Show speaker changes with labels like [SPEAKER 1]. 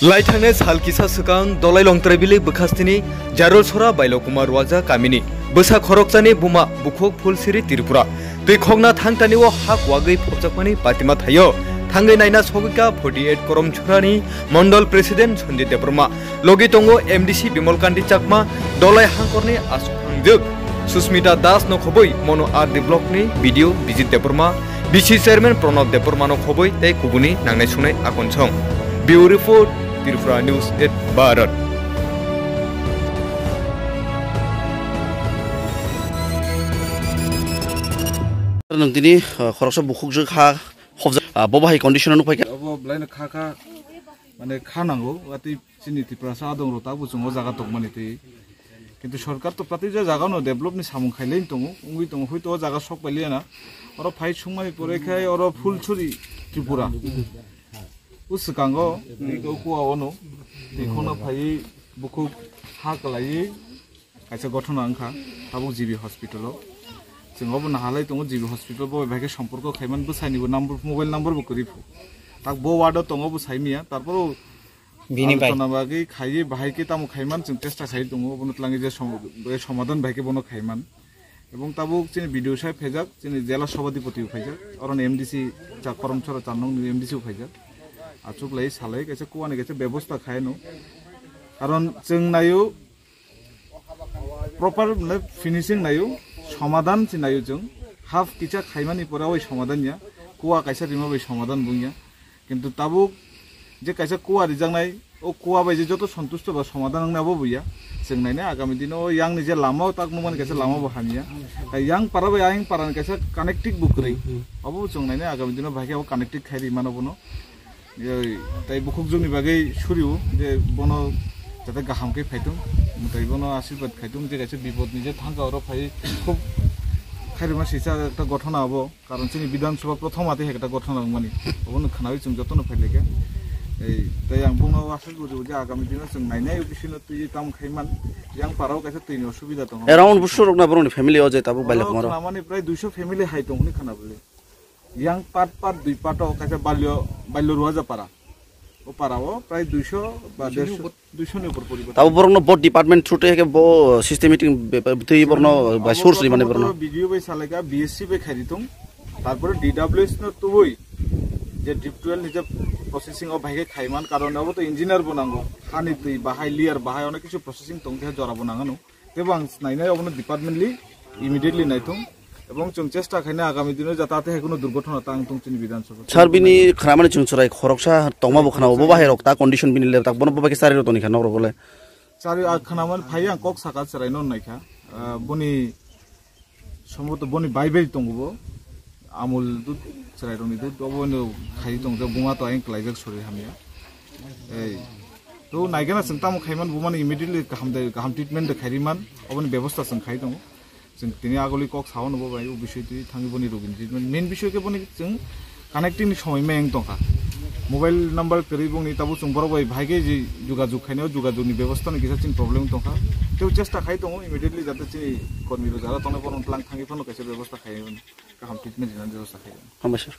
[SPEAKER 1] लाइथांने सालकिसा सुकां दलाई लंगत्रबिले बखास्तिनी जारोलसरा बाइलकुमार वाजा कामिनी बोसा खरकजानि बुमा बुखक फुलसिरि त्रिपुरा तै खगना थांतानिव हाक वागै फबजाकमानि पातिमा थायो थांगै नायना सगैका 48 करम छुरानि मंडल प्रेसिडेंट सन्दिप देबरमा लगे दंगो एमडीसी बिमल कान्ति चाकमा दलाई हांकरनि आसुखांजोग सुस्मिता दास न खबै मनो आर दि ब्लकनि भिडिअ बिजित देबरमा बीसी चेयरमैन प्रणब देबरमा न खबै तै कुगुनि नांनाय सुनाय आकनसं bureau report Tripura news 8 Bharat
[SPEAKER 2] नोंदिनी खरकसा बुखुकजों खा खबजा बबाहाय कन्डिशनाव फैखा
[SPEAKER 3] ब्लाइन खा माने खानांगौ अति चिनि त्रिपुरा सा दं रता बुजुंग जागा दं माने ति किन्तु सरकार तो प्रति जागा न डेभलप नि सामुं खाइलेन दं उंगि दं हयतो जागा सक पाइलियाना और फाइट सुंमानि परेखाय और फुलछुरि त्रिपुरा उसकांगो निको कुआवनो देखोनो फाइ बुखु हाकलायै कायसे गठना अंखा ताबु जीबी हॉस्पिटलाव जोंबो नाहालाय दङ जीबी हॉस्पिटल बय भागे सम्पर्क खायमान बसायनिबो नम्बर मोबाइल नम्बर बो करिफु ताक बो वार्ड दङ बो साइमिया तारपर बिनि बागै खायै बाहायके तामु खायमान जों टेस्टा खाय दङ बनतलाङि जे समाधान भागे बनो खायमान এবং তাবু চিনি ভিডিও সাহেব ফেজাক চিনি জেলা সভাধিপতি ফাইজাক অরন এমডিসি চা করমছরা চানং এমডিসি ফাইজাক আচুকলাই সালাই কাছে কুয়ানি কাছে ব্যবস্থা খায়নো কারণ जों नायो प्रपार फिनिशिंग नायो समाधान चि नायो जों हाफ किचा खायमानि परा ओइ समाधानया कुआ कायसा रिमा बै समाधान बुंया किन्तु ताबु जे कायसा कुआ रिजांनाय ओ कुआ बायजे जतो सन्तुष्ट बा समाधान नाबो बुया जों नायना आगामी दिनाव yang नि जे लामा ताक मुमान कायसा लामा बहामिया yang पारा बाय आं पारा कायसा कानेक्टिक बुकरै अबो जों नायना आगामी दिनाव भागियाव कानेक्टिक खायरि मानबनो তাই বুকুক जोंनि बागै सुरिउ जे बनो जाते गाहामकै फायदों তাই बनो आशीर्वाद खायदों जे कायसे बिपदनि जे थांगा और फाय खूब खायरिमा सिसा একটা गठन आबो कारण जोंनि विधानसभा प्रथम आते একটা गठन माने अबनो खानाय जों जतन फायलेके তাই आं बुंनो आसा गुजु जे आगामी दिनाव जों नायनाय बिसिनो तुइ ताम खायमान yang पाराव कायसे तैनि असुबिदा दं
[SPEAKER 2] अराउंड बुसुरक ना बरनि फेमिलि अजे ताबु बाइला कुमार
[SPEAKER 3] माने प्राय 200 फेमिलि हाय दं नि खानाबले yang part दुई पार्ट कायसे बाल्य रुवाजा पारा ओ पाराओ प्राय 200 बा 200 नि ऊपर परिबो
[SPEAKER 2] ताबु बरनो बोर्ड डिपार्टमेंट थ्रुटे के बो सिस्टेमेटिक तुइ बरनो बा सोर्स माने बरनो
[SPEAKER 3] वीडियो बै सालेगा बीएससी बै खारितुं तारपर डीडब्ल्यूएस न तुबै जे डिपटुएल निजे प्रोसेसिंग अफ भागे खायमान कारण अब तो इंजिनियर बनांगो हानि तुइ बाहाय लियर बाहाय अनेक किछु प्रोसेसिंग दं जे जरा बनांगनो तेबो आं नायनाय अबनो डिपार्टमेंटली इमिडिएटली नायथुं এবং जों চেষ্টা खायना आगामी दिनाव जाताते हेकुनो दुर्घटना तां तुंचिनि विधानसभा
[SPEAKER 2] सार बिनि खरामानि चुंचराय खरकसा तंमा बखनाव बो बाहेर रक्ता कंडिशन बिनि ले ताक बनो बबाके सारि रतनि खान नरो बोले
[SPEAKER 3] सारि खानामन फाय आं कक साका चराय न नायखा बनि समत बनि बायबाय दंगबो आमुल दुध चराय रनि दुध अबनो खाय दं जे बुमा तो आं क्लाइजक सरि हामिया तो नायगना जों ताम खायमान बुमानि इमिडिएटली गाहाम ट्रिटमेन्ट खायरिमान अबनि व्यवस्था जों खाय दं जों दिनै आगलि कक सावन बबाय ओ बिषयति थांगिबनि रोगिन ट्रिटमेन्ट मेन बिषयके बनि जों कानेक्टिंग समय में दंखा मोबाइल नम्बर करिबंनि ताबु जों बरबाय भागे जे जुगाजुग खायनायाव जुगाजुगनि व्यवस्थानि गेजेरजों प्रब्लेम दंखा तेव चेष्टा खाय दङ इमिडिएटली जाते चि कर्मी जारा तने बरन लां थांगिफोरनो कैसे व्यवस्था खायगोन गाहाम ट्रिटमेन्ट होनानै व्यवस्था खायगोन
[SPEAKER 2] हामबाय सर